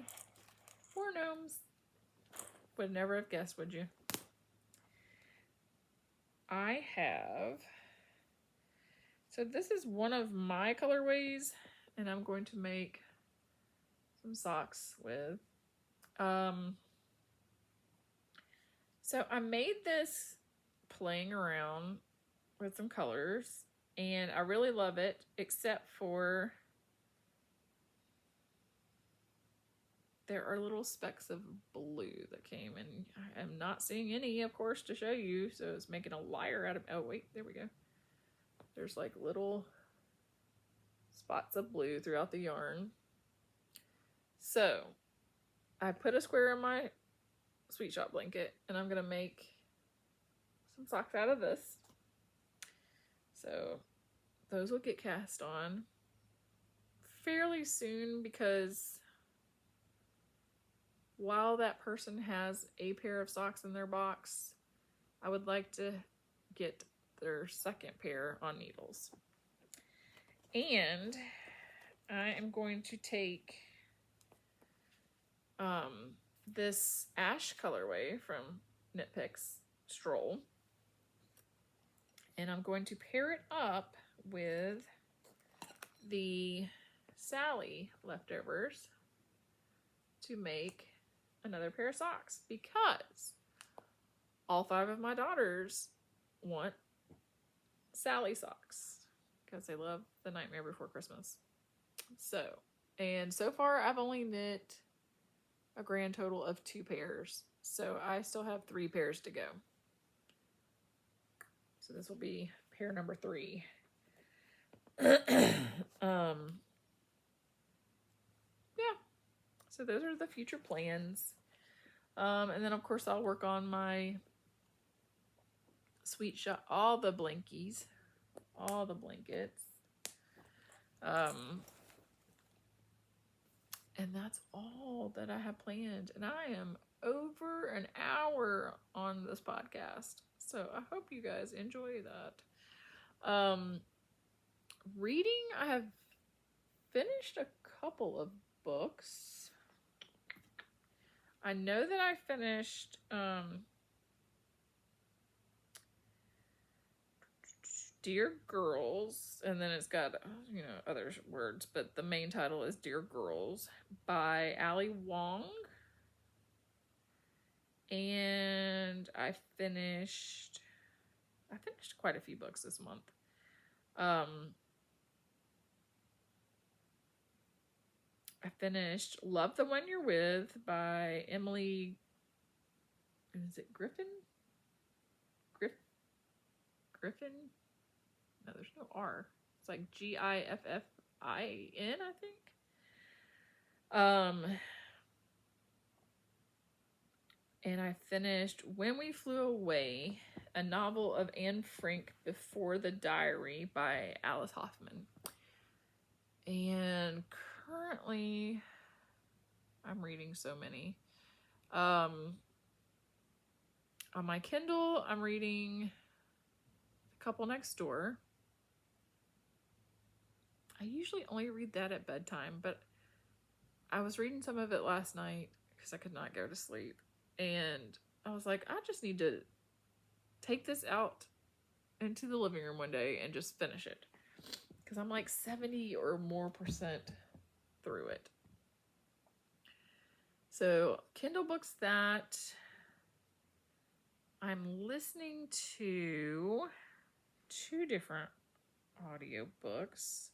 4 gnomes. Would never have guessed, would you? I have, so this is one of my colorways, and I'm going to make some socks with. So I made this playing around with some colors, and I really love it, except for there are little specks of blue that came, and I am not seeing any, of course, to show you, so it's making a liar out of, oh wait, there we go. There's like little spots of blue throughout the yarn. So I put a square in my Sweet Shop blanket, and I'm gonna make some socks out of this. So those will get cast on fairly soon, because while that person has a pair of socks in their box, I would like to get their second pair on needles. And I am going to take this ash colorway from Knit Picks Stroll, and I'm going to pair it up with the Sally leftovers to make another pair of socks, because all 5 of my daughters want Sally socks because they love The Nightmare Before Christmas. So, and so far I've only knit a grand total of 2 pairs, so I still have 3 pairs to go. So this will be pair number 3. Yeah, so those are the future plans. And then of course I'll work on my Sweet Shop, all the blankies, all the blankets. And that's all that I have planned. And I am over an hour on this podcast, so I hope you guys enjoy that. Reading, I have finished a couple of books. I know that I finished Dear Girls, and then it's got, you know, other words, but the main title is Dear Girls by Ali Wong. And I finished quite a few books this month. I finished Love the One You're With by Emily, is it Griffin? Griffin? No, there's no R. It's like Giffin, I think. And I finished When We Flew Away, a novel of Anne Frank before the diary by Alice Hoffman. And currently, I'm reading so many. On my Kindle, I'm reading The Couple Next Door. I usually only read that at bedtime, but I was reading some of it last night because I could not go to sleep. And I was like, I just need to take this out into the living room one day and just finish it. Because I'm like 70 or more % through it. So, Kindle books that. I'm listening to 2 different audiobooks.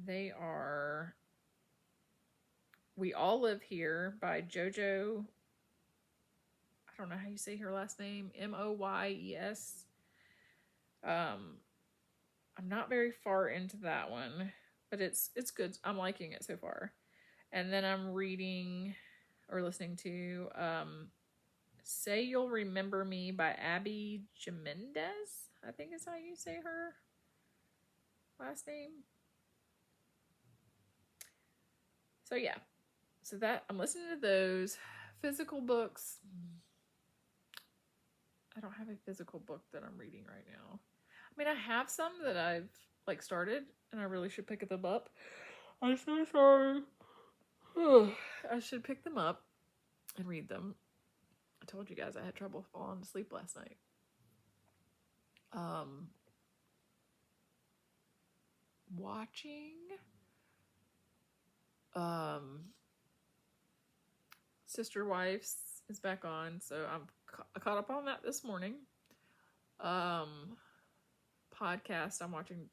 They are We All Live Here by JoJo. I don't know how you say her last name. Moyes. I'm not very far into that one, but it's good. I'm liking it so far. And then I'm reading or listening to Say You'll Remember Me by Abby Jimenez. I think is how you say her last name. So yeah. So that I'm listening to those. Physical books. I don't have a physical book that I'm reading right now. I mean, I have some that I've like started and I really should pick them up. I'm so sorry. I should pick them up and read them. I told you guys I had trouble falling asleep last night. Watching Sister Wives is back on, so I caught up on that this morning. Podcast, I'm watching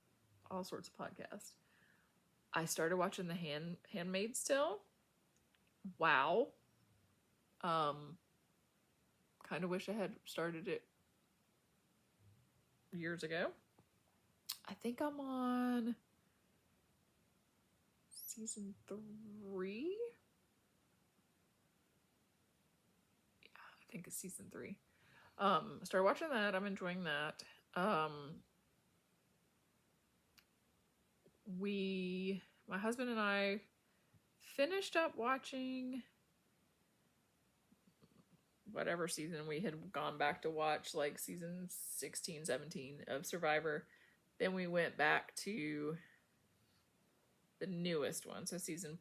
all sorts of podcasts. I started watching The Handmaid's Tale. Wow. Kind of wish I had started it years ago. I think I'm on season 3. Yeah, I think it's season 3. Started watching that. I'm enjoying that. My husband and I finished up watching whatever season we had gone back to watch, like season 16, 17 of Survivor. Then we went back to the newest one, so season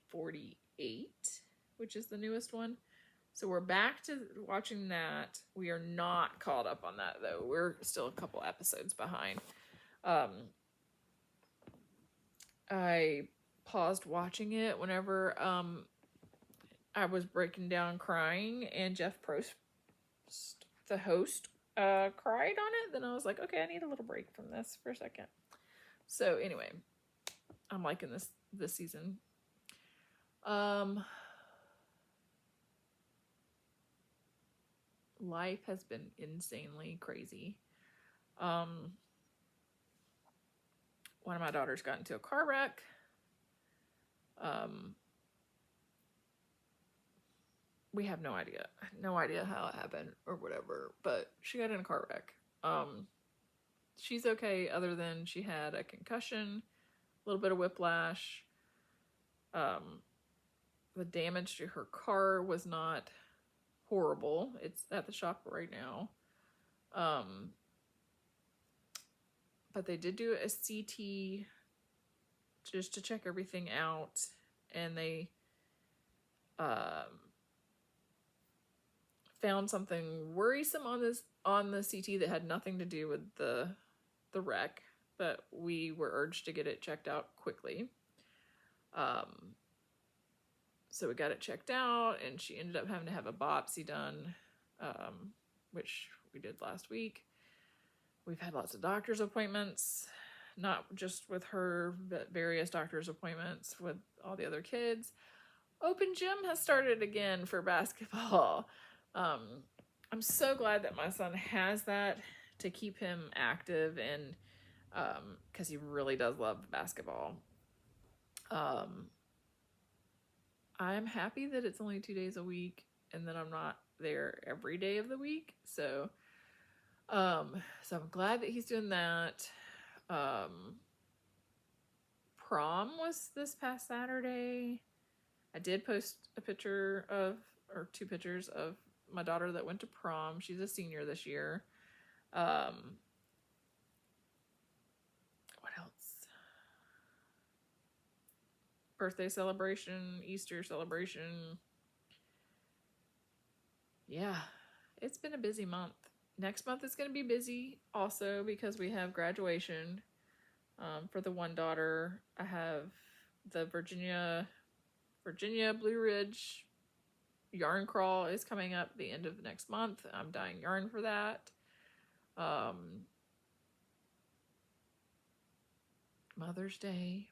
48, which is the newest one. So we're back to watching that. We are not caught up on that, though. We're still a couple episodes behind. I paused watching it whenever I was breaking down crying, and Jeff Probst, the host, cried on it. Then I was like, okay, I need a little break from this for a second. So anyway, I'm liking this season. Life has been insanely crazy. One of my daughters got into a car wreck. We have no idea how it happened or whatever, but she got in a car wreck. She's okay, other than she had a concussion, a little bit of whiplash. The damage to her car was not horrible. It's at the shop right now. But they did do a CT just to check everything out, and they found something worrisome on the CT that had nothing to do with the wreck, but we were urged to get it checked out quickly. So we got it checked out, and she ended up having to have a biopsy done, which we did last week. We've had lots of doctor's appointments, not just with her, but various doctor's appointments with all the other kids. Open gym has started again for basketball. I'm so glad that my son has that to keep him active, and because he really does love basketball. I'm happy that it's only 2 days a week and that I'm not there every day of the week. So I'm glad that he's doing that. prom was this past Saturday. I did post a picture of, or 2 pictures of my daughter that went to prom. She's a senior this year. What else? Birthday celebration, Easter celebration. Yeah, it's been a busy month. Next month is going to be busy also because we have graduation. For the one daughter, I have the Virginia Blue Ridge yarn crawl is coming up the end of next month. I'm dyeing yarn for that. Mother's Day.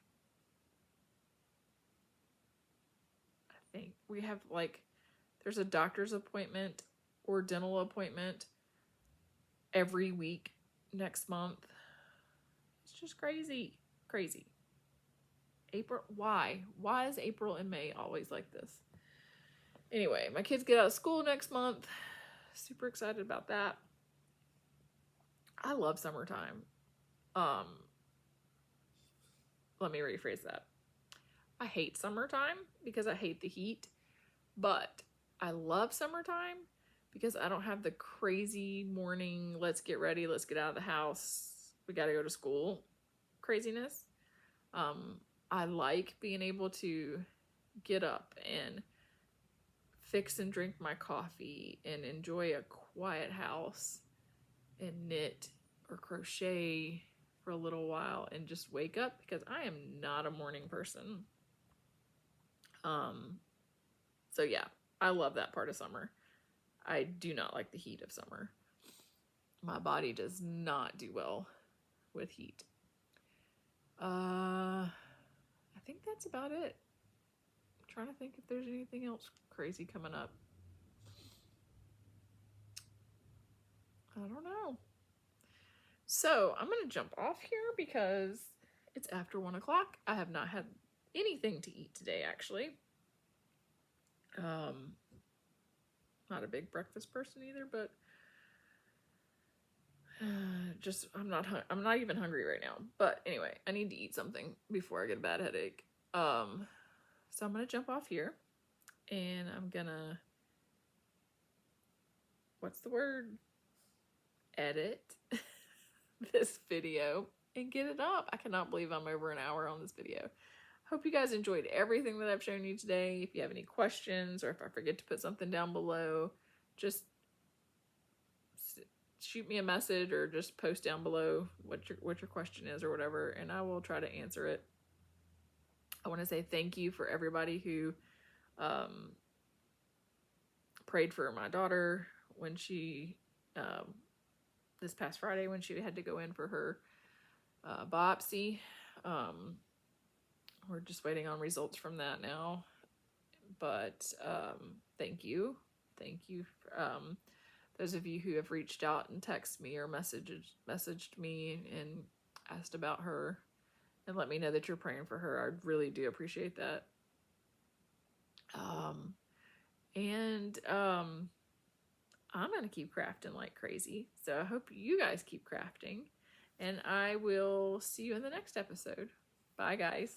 I think we have there's a doctor's appointment or dental appointment every week next month. It's just crazy. April, why is April and May always like this? Anyway, my kids get out of school next month. Super excited about that. I love summertime. Let me rephrase that. I hate summertime because I hate the heat, but I love summertime because I don't have the crazy morning, let's get ready, let's get out of the house, we got to go to school craziness. I like being able to get up and fix and drink my coffee and enjoy a quiet house and knit or crochet for a little while and just wake up because I am not a morning person. So yeah, I love that part of summer. I do not like the heat of summer. My body does not do well with heat. I think that's about it. I'm trying to think if there's anything else crazy coming up. I don't know. So I'm going to jump off here because it's after 1 o'clock. I have not had anything to eat today, actually. Not a big breakfast person either, but I'm not even hungry right now. But anyway, I need to eat something before I get a bad headache. So I'm going to jump off here and I'm going to, edit this video and get it up. I cannot believe I'm over an hour on this video. Hope you guys enjoyed everything that I've shown you today. If you have any questions or if I forget to put something down below, just shoot me a message or just post down below what your question is or whatever, and I will try to answer it. I want to say thank you for everybody who prayed for my daughter when she this past Friday when she had to go in for her biopsy. We're just waiting on results from that now, but thank you those of you who have reached out and texted me or messaged me and asked about her and let me know that you're praying for her. I really do appreciate that. I'm going to keep crafting like crazy. So I hope you guys keep crafting, and I will see you in the next episode. Bye, guys.